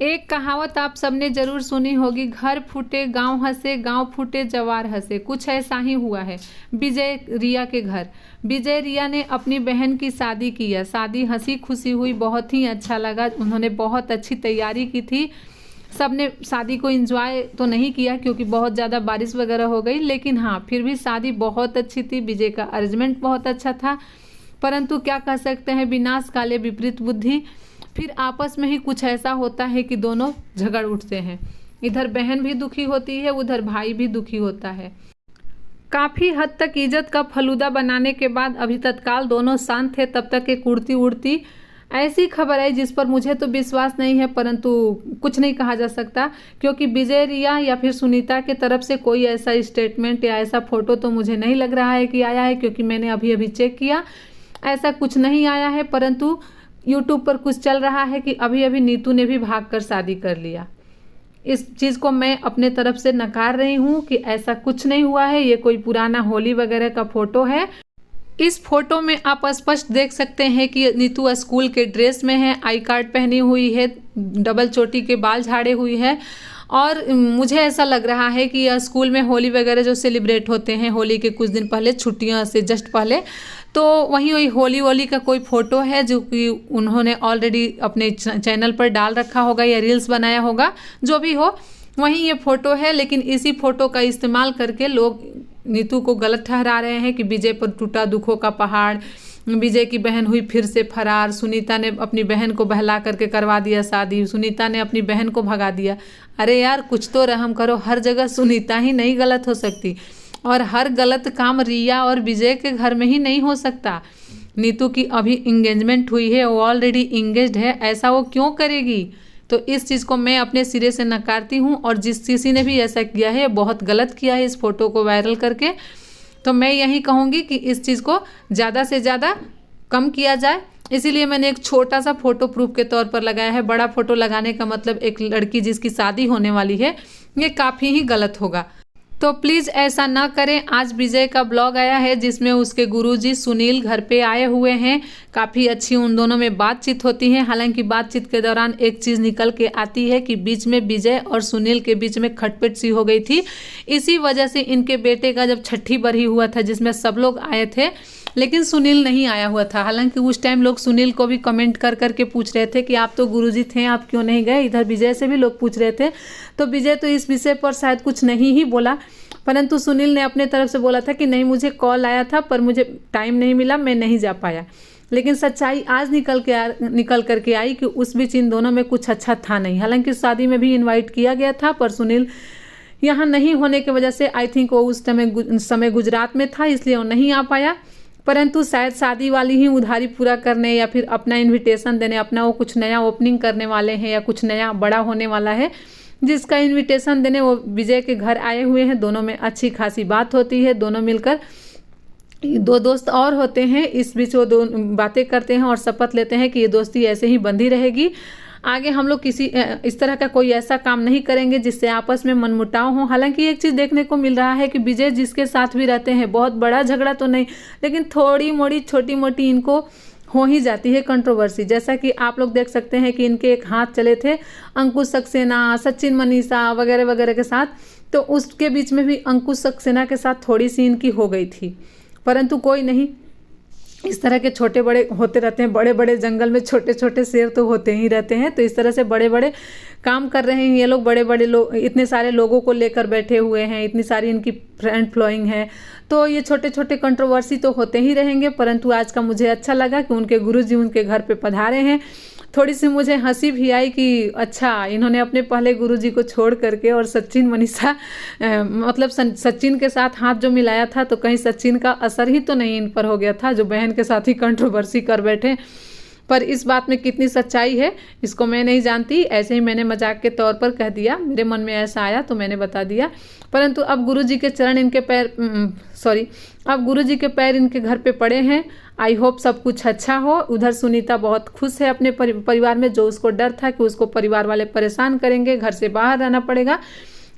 एक कहावत आप सबने जरूर सुनी होगी, घर फूटे गांव हंसे, गांव फूटे जवार हंसे। कुछ ऐसा ही हुआ है विजय रिया के घर। विजय रिया ने अपनी बहन की शादी की है। शादी हंसी खुशी हुई, बहुत ही अच्छा लगा। उन्होंने बहुत अच्छी तैयारी की थी। सबने शादी को एंजॉय तो नहीं किया क्योंकि बहुत ज़्यादा बारिश वगैरह हो गई, लेकिन हाँ फिर भी शादी बहुत अच्छी थी। विजय का अरेंजमेंट बहुत अच्छा था, परंतु क्या कह सकते हैं, विनाश काले विपरीत बुद्धि। फिर आपस में ही कुछ ऐसा होता है कि दोनों झगड़ उठते हैं। इधर बहन भी दुखी होती है, उधर भाई भी दुखी होता है। काफ़ी हद तक इज्जत का फलूदा बनाने के बाद अभी तत्काल दोनों शांत थे, तब तक एक उड़ती उड़ती ऐसी खबर आई जिस पर मुझे तो विश्वास नहीं है, परंतु कुछ नहीं कहा जा सकता क्योंकि विजय रिया या फिर सुनीता के तरफ से कोई ऐसा स्टेटमेंट या ऐसा फोटो तो मुझे नहीं लग रहा है कि आया है, क्योंकि मैंने अभी अभी चेक किया, ऐसा कुछ नहीं आया है। परंतु यूट्यूब पर कुछ चल रहा है कि अभी अभी नीतू ने भी भागकर शादी कर लिया। इस चीज़ को मैं अपने तरफ से नकार रही हूँ कि ऐसा कुछ नहीं हुआ है। ये कोई पुराना होली वगैरह का फोटो है। इस फोटो में आप स्पष्ट देख सकते हैं कि नीतू स्कूल के ड्रेस में है, आई कार्ड पहनी हुई है, डबल चोटी के बाल झाड़े हुई है। और मुझे ऐसा लग रहा है कि यह स्कूल में होली वगैरह जो सेलिब्रेट होते हैं होली के कुछ दिन पहले, छुट्टियों से जस्ट पहले, तो वही होली का कोई फ़ोटो है जो कि उन्होंने ऑलरेडी अपने चैनल पर डाल रखा होगा या रील्स बनाया होगा, जो भी हो वहीं ये फ़ोटो है। लेकिन इसी फ़ोटो का इस्तेमाल करके लोग नीतू को गलत ठहरा रहे हैं कि विजय पर टूटा दुखों का पहाड़, विजय की बहन हुई फिर से फरार, सुनीता ने अपनी बहन को बहला करके करवा दिया शादी, सुनीता ने अपनी बहन को भगा दिया। अरे यार कुछ तो रहम करो, हर जगह सुनीता ही नहीं गलत हो सकती और हर गलत काम रिया और विजय के घर में ही नहीं हो सकता। नीतू की अभी इंगेजमेंट हुई है, वो ऑलरेडी इंगेज्ड है, ऐसा वो क्यों करेगी? तो इस चीज़ को मैं अपने सिरे से नकारती हूँ और जिस किसी ने भी ऐसा किया है बहुत गलत किया है इस फोटो को वायरल करके। तो मैं यही कहूँगी कि इस चीज़ को ज़्यादा से ज़्यादा कम किया जाए। इसीलिए मैंने एक छोटा सा फोटो प्रूफ के तौर पर लगाया है। बड़ा फोटो लगाने का मतलब एक लड़की जिसकी शादी होने वाली है, ये काफ़ी ही गलत होगा। तो प्लीज़ ऐसा ना करें। आज विजय का ब्लॉग आया है जिसमें उसके गुरुजी सुनील घर पे आए हुए हैं। काफ़ी अच्छी उन दोनों में बातचीत होती है। हालांकि बातचीत के दौरान एक चीज़ निकल के आती है कि बीच में विजय और सुनील के बीच में खटपट सी हो गई थी। इसी वजह से इनके बेटे का जब छठी बरही हुआ था जिसमें सब लोग आए थे लेकिन सुनील नहीं आया हुआ था। हालांकि उस टाइम लोग सुनील को भी कमेंट कर करके पूछ रहे थे कि आप तो गुरुजी थे, आप क्यों नहीं गए। इधर विजय से भी लोग पूछ रहे थे, तो विजय तो इस विषय पर शायद कुछ नहीं ही बोला, परंतु सुनील ने अपने तरफ से बोला था कि नहीं मुझे कॉल आया था पर मुझे टाइम नहीं मिला, मैं नहीं जा पाया। लेकिन सच्चाई आज निकल करके आई कि उस बीच इन दोनों में कुछ अच्छा था नहीं। हालांकि शादी में भी इन्वाइट किया गया था पर सुनील यहाँ नहीं होने की वजह से आई थिंक वो उस समय गुजरात में था, इसलिए वो नहीं आ पाया। परंतु शायद शादी वाली ही उधारी पूरा करने या फिर अपना इन्विटेशन देने, अपना वो कुछ नया ओपनिंग करने वाले हैं या कुछ नया बड़ा होने वाला है जिसका इन्विटेशन देने वो विजय के घर आए हुए हैं। दोनों में अच्छी खासी बात होती है, दोनों मिलकर दो दोस्त और होते हैं, इस बीच वो दो बातें करते हैं और शपथ लेते हैं कि ये दोस्ती ऐसे ही बंधी रहेगी। आगे हम लोग किसी इस तरह का कोई ऐसा काम नहीं करेंगे जिससे आपस में मनमुटाव हो। हालांकि एक चीज़ देखने को मिल रहा है कि विजय जिसके साथ भी रहते हैं, बहुत बड़ा झगड़ा तो नहीं लेकिन थोड़ी मोड़ी छोटी मोटी इनको हो ही जाती है कंट्रोवर्सी। जैसा कि आप लोग देख सकते हैं कि इनके एक हाथ चले थे अंकुश सक्सेना, सचिन मनीषा वगैरह वगैरह के साथ, तो उसके बीच में भी अंकुश सक्सेना के साथ थोड़ी सी इनकी हो गई थी। परंतु कोई नहीं, इस तरह के छोटे बड़े होते रहते हैं। बड़े बड़े जंगल में छोटे छोटे शेर तो होते ही रहते हैं। तो इस तरह से बड़े बड़े काम कर रहे हैं ये लोग। बड़े बड़े लोग इतने सारे लोगों को लेकर बैठे हुए हैं, इतनी सारी इनकी फ्रेंड फ्लोइंग है, तो ये छोटे छोटे कंट्रोवर्सी तो होते ही रहेंगे। परंतु आज का मुझे अच्छा लगा कि उनके गुरुजी उनके घर पे पधारे हैं। थोड़ी सी मुझे हंसी भी आई कि अच्छा इन्होंने अपने पहले गुरुजी को छोड़ करके और सचिन मनीषा मतलब सचिन के साथ हाथ जो मिलाया था, तो कहीं सचिन का असर ही तो नहीं इन पर हो गया था जो बहन के साथ ही कंट्रोवर्सी कर बैठे। पर इस बात में कितनी सच्चाई है इसको मैं नहीं जानती, ऐसे ही मैंने मजाक के तौर पर कह दिया, मेरे मन में ऐसा आया तो मैंने बता दिया। परंतु अब गुरुजी के चरण इनके पैर अब गुरुजी के पैर इनके घर पे पड़े हैं। आई होप सब कुछ अच्छा हो। उधर सुनीता बहुत खुश है अपने परिवार में, जो उसको डर था कि उसको परिवार वाले परेशान करेंगे, घर से बाहर रहना पड़ेगा,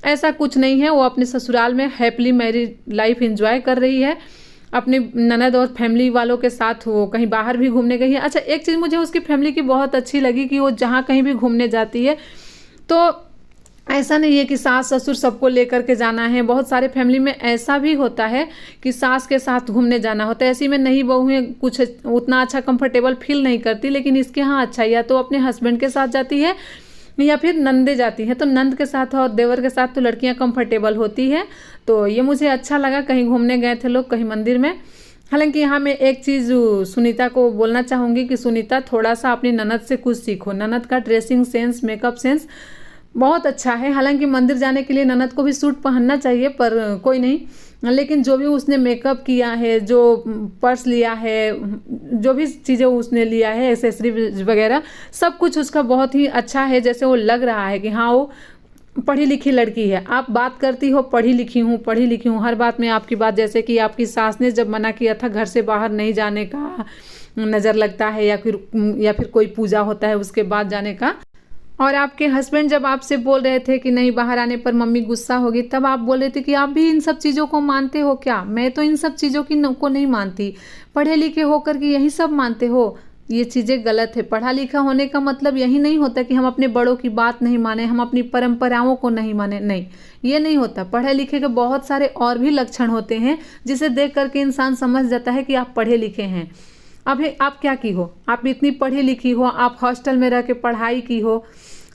ऐसा कुछ नहीं है। वो अपने ससुराल में हैप्पीली मैरिड लाइफ एंजॉय कर रही है। अपनी ननद और फैमिली वालों के साथ वो कहीं बाहर भी घूमने गई है। अच्छा एक चीज़ मुझे उसकी फैमिली की बहुत अच्छी लगी कि वो जहाँ कहीं भी घूमने जाती है तो ऐसा नहीं है कि सास ससुर सबको लेकर के जाना है। बहुत सारे फैमिली में ऐसा भी होता है कि सास के साथ घूमने जाना होता है। ऐसी में नहीं बहुएं कुछ उतना अच्छा कंफर्टेबल फील नहीं करती, लेकिन इसके यहाँ अच्छा, या तो अपने हस्बैंड के साथ जाती है या फिर नंदे जाती हैं। तो नंद के साथ और देवर के साथ तो लड़कियां कंफर्टेबल होती है। तो ये मुझे अच्छा लगा, कहीं घूमने गए थे लोग, कहीं मंदिर में। हालांकि यहाँ मैं एक चीज़ सुनीता को बोलना चाहूँगी कि सुनीता थोड़ा सा अपनी ननद से कुछ सीखो। ननद का ड्रेसिंग सेंस, मेकअप सेंस बहुत अच्छा है। हालांकि मंदिर जाने के लिए ननद को भी सूट पहनना चाहिए, पर कोई नहीं, लेकिन जो भी उसने मेकअप किया है, जो पर्स लिया है, जो भी चीज़ें उसने लिया है, एसेसरी वगैरह, सब कुछ उसका बहुत ही अच्छा है। जैसे वो लग रहा है कि हाँ वो पढ़ी लिखी लड़की है। आप बात करती हो पढ़ी लिखी हूँ, हर बात में आपकी बात, जैसे कि आपकी सास ने जब मना किया था घर से बाहर नहीं जाने का, नज़र लगता है या फिर कोई पूजा होता है उसके बाद जाने का, और आपके हस्बैंड जब आपसे बोल रहे थे कि नहीं बाहर आने पर मम्मी गुस्सा होगी, तब आप बोल रहे थे कि आप भी इन सब चीज़ों को मानते हो क्या? मैं तो इन सब चीज़ों को नहीं मानती। पढ़े लिखे होकर के यही सब मानते हो, ये चीज़ें गलत है। पढ़ा लिखा होने का मतलब यही नहीं होता कि हम अपने बड़ों की बात नहीं माने, हम अपनी परंपराओं को नहीं माने, नहीं, ये नहीं होता। पढ़े लिखे के बहुत सारे और भी लक्षण होते हैं जिसे देख करके इंसान समझ जाता है कि आप पढ़े लिखे हैं। अब आप क्या की हो, आप इतनी पढ़ी लिखी हो, आप हॉस्टल में रह के पढ़ाई की हो।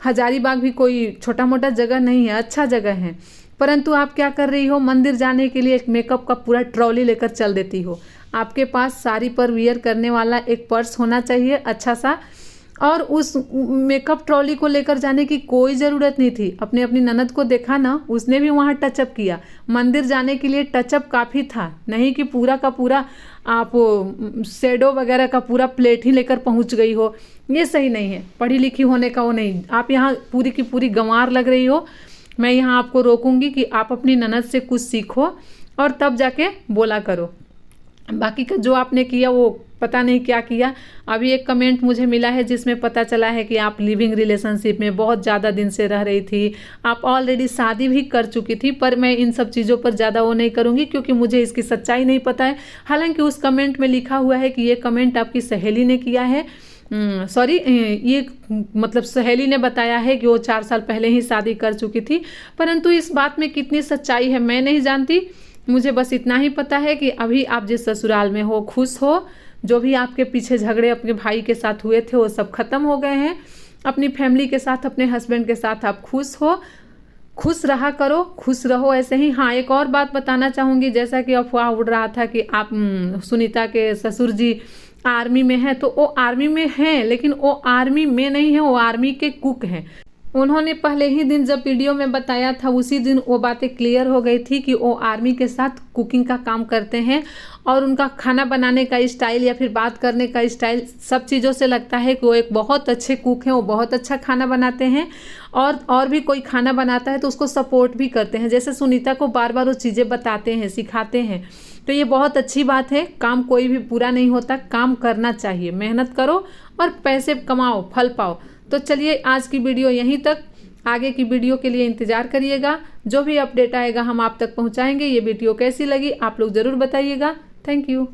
हजारीबाग भी कोई छोटा मोटा जगह नहीं है, अच्छा जगह है, परंतु आप क्या कर रही हो, मंदिर जाने के लिए एक मेकअप का पूरा ट्रॉली लेकर चल देती हो। आपके पास साड़ी पर वियर करने वाला एक पर्स होना चाहिए अच्छा सा, और उस मेकअप ट्रॉली को लेकर जाने की कोई ज़रूरत नहीं थी। अपनी ननद को देखा ना, उसने भी वहाँ टचअप किया। मंदिर जाने के लिए टचअप काफ़ी था, नहीं कि पूरा का पूरा आप शेडो वगैरह का पूरा प्लेट ही लेकर पहुँच गई हो। ये सही नहीं है, पढ़ी लिखी होने का वो नहीं। आप यहाँ पूरी की पूरी गंवार लग रही हो। मैं यहाँ आपको रोकूंगी कि आप अपनी ननद से कुछ सीखो और तब जाके बोला करो। बाकी का जो आपने किया वो पता नहीं क्या किया। अभी एक कमेंट मुझे मिला है जिसमें पता चला है कि आप लिविंग रिलेशनशिप में बहुत ज़्यादा दिन से रह रही थी, आप ऑलरेडी शादी भी कर चुकी थी। पर मैं इन सब चीज़ों पर ज़्यादा वो नहीं करूँगी क्योंकि मुझे इसकी सच्चाई नहीं पता है। हालांकि उस कमेंट में लिखा हुआ है कि ये कमेंट आपकी सहेली ने किया है, सॉरी, ये मतलब सहेली ने बताया है कि वो 4 साल पहले ही शादी कर चुकी थी। परंतु इस बात में कितनी सच्चाई है मैं नहीं जानती। मुझे बस इतना ही पता है कि अभी आप जिस ससुराल में हो खुश हो। जो भी आपके पीछे झगड़े अपने भाई के साथ हुए थे वो सब खत्म हो गए हैं। अपनी फैमिली के साथ, अपने हस्बैंड के साथ आप खुश हो, खुश रहा करो, खुश रहो ऐसे ही। हाँ, एक और बात बताना चाहूँगी, जैसा कि अफवाह उड़ रहा था कि आप सुनीता के ससुर जी आर्मी में हैं, तो वो आर्मी में हैं, लेकिन वो आर्मी में नहीं है, वो आर्मी के कुक हैं। उन्होंने पहले ही दिन जब वीडियो में बताया था, उसी दिन वो बातें क्लियर हो गई थी कि वो आर्मी के साथ कुकिंग का काम करते हैं और उनका खाना बनाने का स्टाइल या फिर बात करने का स्टाइल सब चीज़ों से लगता है कि वो एक बहुत अच्छे कुक हैं, वो बहुत अच्छा खाना बनाते हैं। और भी कोई खाना बनाता है तो उसको सपोर्ट भी करते हैं, जैसे सुनीता को बार बार वो चीज़ें बताते हैं, सिखाते हैं। तो ये बहुत अच्छी बात है। काम कोई भी पूरा नहीं होता, काम करना चाहिए, मेहनत करो और पैसे कमाओ, फल पाओ। तो चलिए आज की वीडियो यहीं तक, आगे की वीडियो के लिए इंतज़ार करिएगा। जो भी अपडेट आएगा हम आप तक पहुंचाएंगे। ये वीडियो कैसी लगी आप लोग ज़रूर बताइएगा। Thank you.